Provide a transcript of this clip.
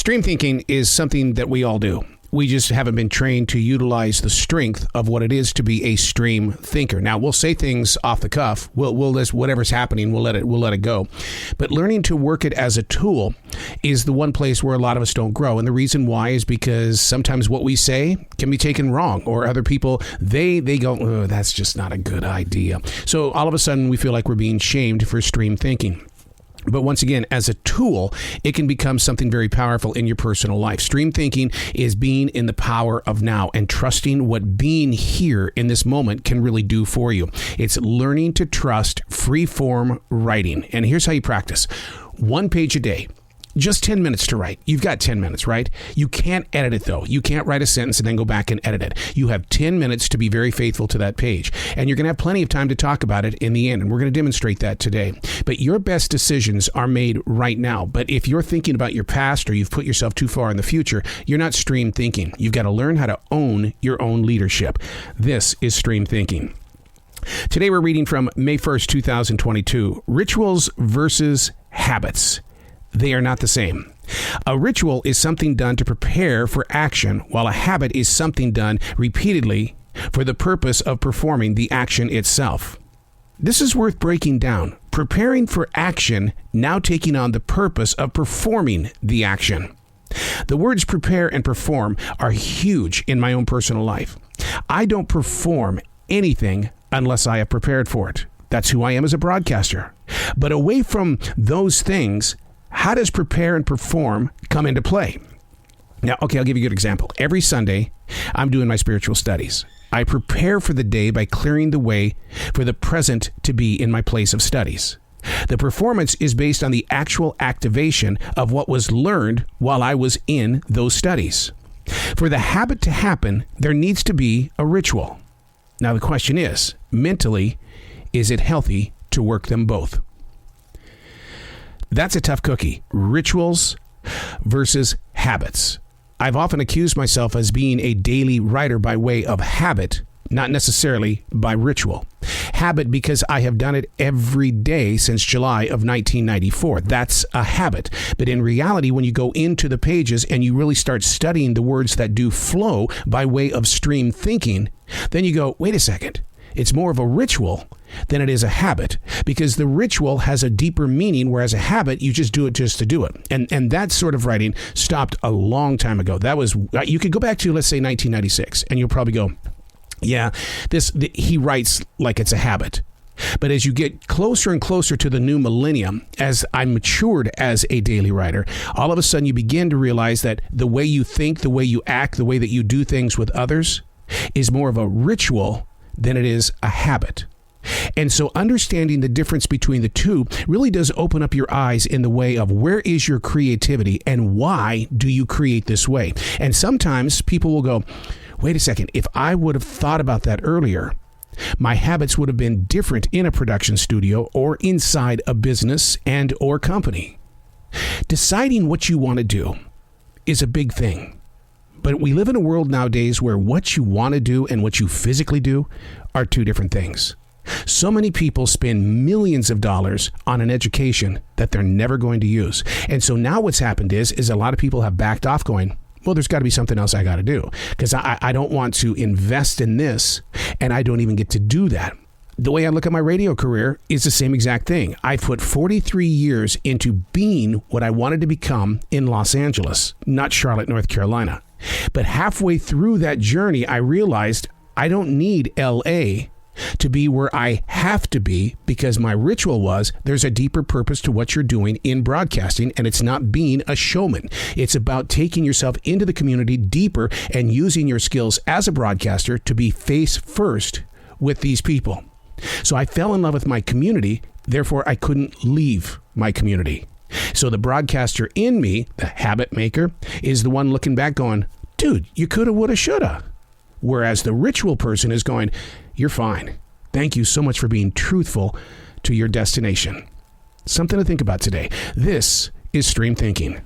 Stream thinking is something that we all do. We just haven't been trained to utilize the strength of what it is to be a stream thinker. Now, we'll say things off the cuff. We'll just, whatever's happening, we'll let it go. But learning to work it as a tool is the one place where a lot of us don't grow. And the reason why is because sometimes what we say can be taken wrong, or other people, they go, oh, that's just not a good idea. So all of a sudden, we feel like we're being shamed for stream thinking. But once again, as a tool, it can become something very powerful in your personal life. Stream thinking is being in the power of now and trusting what being here in this moment can really do for you. It's learning to trust free-form writing. And here's how you practice. 1 page a day. Just 10 minutes to write. You've got 10 minutes, right? You can't edit it, though. You can't write a sentence and then go back and edit it. You have 10 minutes to be very faithful to that page. And you're going to have plenty of time to talk about it in the end. And we're going to demonstrate that today. But your best decisions are made right now. But if you're thinking about your past, or you've put yourself too far in the future, you're not stream thinking. You've got to learn how to own your own leadership. This is stream thinking. Today we're reading from May 1st, 2022, Rituals versus Habits. They are not the same. A ritual is something done to prepare for action, while a habit is something done repeatedly for the purpose of performing the action itself. This is worth breaking down. Preparing for action, now taking on the purpose of performing the action. The words prepare and perform are huge in my own personal life. I don't perform anything unless I have prepared for it. That's who I am as a broadcaster. But away from those things, how does prepare and perform come into play? Now, okay, I'll give you a good example. Every Sunday, I'm doing my spiritual studies. I prepare for the day by clearing the way for the present to be in my place of studies. The performance is based on the actual activation of what was learned while I was in those studies. For the habit to happen, there needs to be a ritual. Now, the question is, mentally, is it healthy to work them both? That's a tough cookie. Rituals versus habits. I've often accused myself as being a daily writer by way of habit, not necessarily by ritual. Habit because I have done it every day since July of 1994. That's a habit. But in reality, when you go into the pages and you really start studying the words that do flow by way of stream thinking, then you go, wait a second. It's more of a ritual than it is a habit, because the ritual has a deeper meaning, whereas a habit, you just do it just to do it. And that sort of writing stopped a long time ago. That was, you could go back to, let's say, 1996, and you'll probably go, yeah, he writes like it's a habit. But as you get closer and closer to the new millennium, as I matured as a daily writer, all of a sudden you begin to realize that the way you think, the way you act, the way that you do things with others is more of a ritual than it is a habit. And so understanding the difference between the two really does open up your eyes in the way of where is your creativity and why do you create this way? And sometimes people will go, wait a second, if I would have thought about that earlier, my habits would have been different in a production studio or inside a business and or company. Deciding what you want to do is a big thing. But we live in a world nowadays where what you want to do and what you physically do are two different things. So many people spend millions of dollars on an education that they're never going to use. And so now what's happened is a lot of people have backed off going, well, there's got to be something else I got to do because I don't want to invest in this and I don't even get to do that. The way I look at my radio career is the same exact thing. I put 43 years into being what I wanted to become in Los Angeles, not Charlotte, North Carolina. But halfway through that journey, I realized I don't need LA to be where I have to be, because my ritual was there's a deeper purpose to what you're doing in broadcasting, and it's not being a showman. It's about taking yourself into the community deeper and using your skills as a broadcaster to be face first with these people. So I fell in love with my community, therefore I couldn't leave my community. So the broadcaster in me, the habit maker, is the one looking back going, dude, you coulda, woulda, shoulda. Whereas the ritual person is going, you're fine. Thank you so much for being truthful to your destination. Something to think about today. This is Stream Thinking.